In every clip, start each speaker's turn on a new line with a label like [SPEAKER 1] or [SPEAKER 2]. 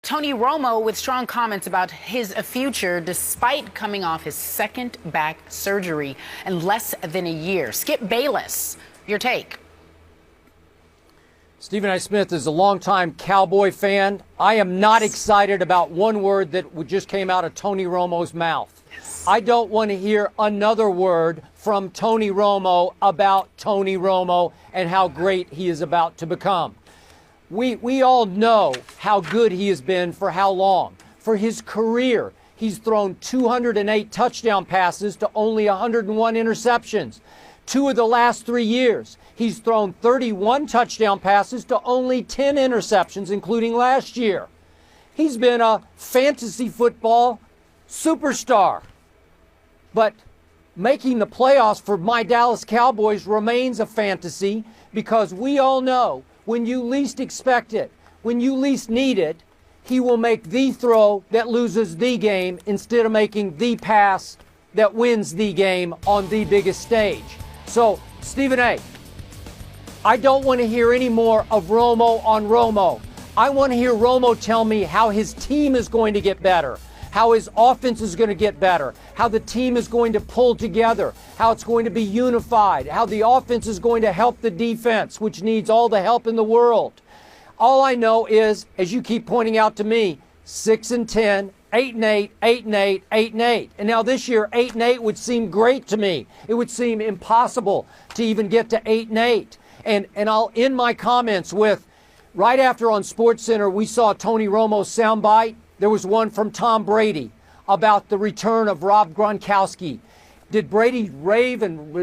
[SPEAKER 1] Tony Romo with strong comments about his future despite coming off his second back surgery in less than a year. Skip Bayless, your take.
[SPEAKER 2] Stephen A. Smith is a longtime Cowboy fan. I am not excited about one word that just came out of Tony Romo's mouth. I don't want to hear another word from Tony Romo about Tony Romo and how great he is about to become. We all know how good he has been for how long. For his career, he's thrown 208 touchdown passes to only 101 interceptions. 2 of the last 3 years, he's thrown 31 touchdown passes to only 10 interceptions, including last year. He's been a fantasy football superstar. But making the playoffs for my Dallas Cowboys remains a fantasy because we all know when you least expect it, when you least need it, he will make the throw that loses the game instead of making the pass that wins the game on the biggest stage. So, Stephen A., I don't want to hear any more of Romo on Romo. I want to hear Romo tell me how his team is going to get better, how his offense is going to get better, how the team is going to pull together, how it's going to be unified, how the offense is going to help the defense, which needs all the help in the world. All I know is, as you keep pointing out to me, 6-10, 8-8, 8-8, 8-8. And now this year, 8-8 would seem great to me. It would seem impossible to even get to 8-8. And I'll end my comments with, right after on SportsCenter, we saw Tony Romo's soundbite. There was one from Tom Brady about the return of Rob Gronkowski. Did Brady rave? And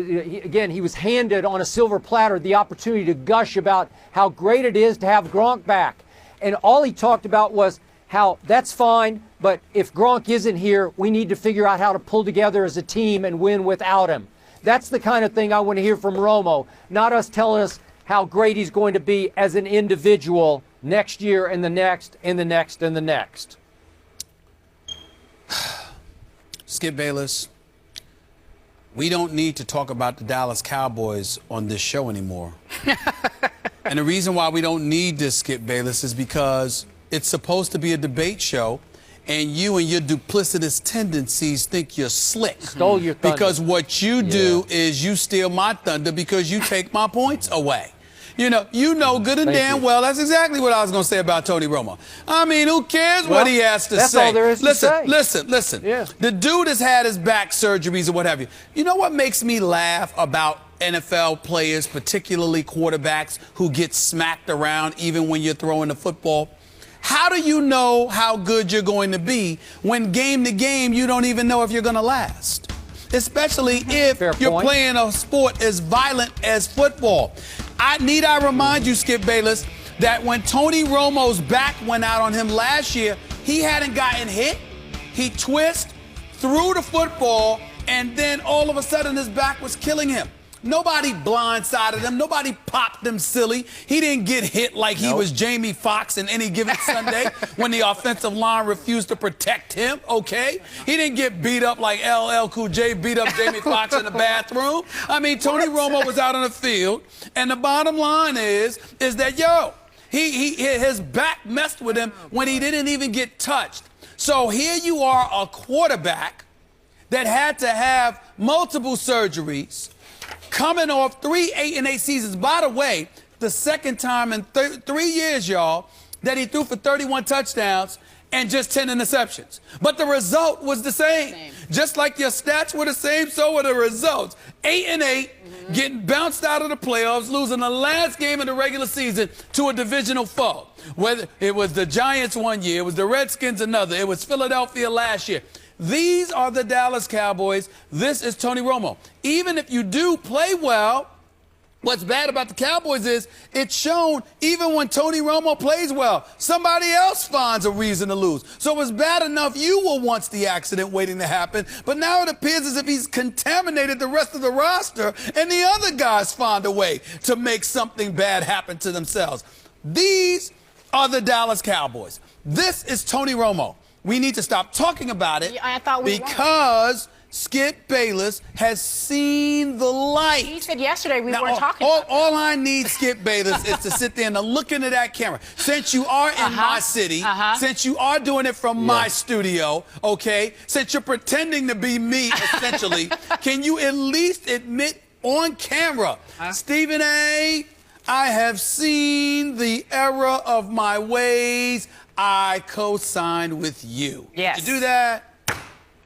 [SPEAKER 2] again, he was handed on a silver platter the opportunity to gush about how great it is to have Gronk back. And all he talked about was how that's fine, but if Gronk isn't here, we need to figure out how to pull together as a team and win without him. That's the kind of thing I want to hear from Romo, not us telling us how great he's going to be as an individual next year and the next and the next and the next.
[SPEAKER 3] Skip Bayless, we don't need to talk about the Dallas Cowboys on this show anymore. And the reason why we don't need this, Skip Bayless, is because it's supposed to be a debate show, and you and your duplicitous tendencies think you're slick.
[SPEAKER 2] Stole your thunder.
[SPEAKER 3] Because what you do is you steal my thunder because you take my points away. You know good and damn well that's exactly what I was going to say about Tony Romo. I mean, who cares what he has to say?
[SPEAKER 2] That's all there is to say.
[SPEAKER 3] Listen. Yeah. The dude has had his back surgeries or what have you. You know what makes me laugh about NFL players, particularly quarterbacks, who get smacked around even when you're throwing the football? How do you know how good you're going to be when game to game you don't even know if you're going to last? Especially if you're playing a sport as violent as football. I remind you, Skip Bayless, that when Tony Romo's back went out on him last year, he hadn't gotten hit. He threw the football, and then all of a sudden his back was killing him. Nobody blindsided him. Nobody popped him silly. He didn't get hit like he was Jamie Foxx in Any Given Sunday when the offensive line refused to protect him, okay? He didn't get beat up like LL Cool J beat up Jamie Foxx in the bathroom. I mean, Tony Romo was out on the field, and the bottom line is that, his back messed with him when he didn't even get touched. So here you are, a quarterback that had to have multiple surgeries, coming off 3 8-8 seasons. By the way, the second time in 3 years, y'all, that he threw for 31 touchdowns and just 10 interceptions. But the result was the same. Just like your stats were the same, so were the results. 8-8, getting bounced out of the playoffs, losing the last game of the regular season to a divisional foe. Whether it was the Giants one year, it was the Redskins another, it was Philadelphia last year. These are the Dallas Cowboys. This is Tony Romo. Even if you do play well, what's bad about the Cowboys is it's shown even when Tony Romo plays well, somebody else finds a reason to lose. So it was bad enough you were once the accident waiting to happen, but now it appears as if he's contaminated the rest of the roster and the other guys find a way to make something bad happen to themselves. These are the Dallas Cowboys. This is Tony Romo. we need to stop talking about it.
[SPEAKER 1] Yeah, I thought we
[SPEAKER 3] because Skip Bayless has seen the light.
[SPEAKER 1] He said yesterday we
[SPEAKER 3] Now,
[SPEAKER 1] weren't talking about
[SPEAKER 3] all I need, Skip Bayless, is to sit there and look into that camera. Since you are in my city, since you are doing it from my studio, okay, since you're pretending to be me, essentially, can you at least admit on camera, Stephen A., I have seen the error of my ways. I co-signed with you.
[SPEAKER 1] Yes.
[SPEAKER 3] Did you do that?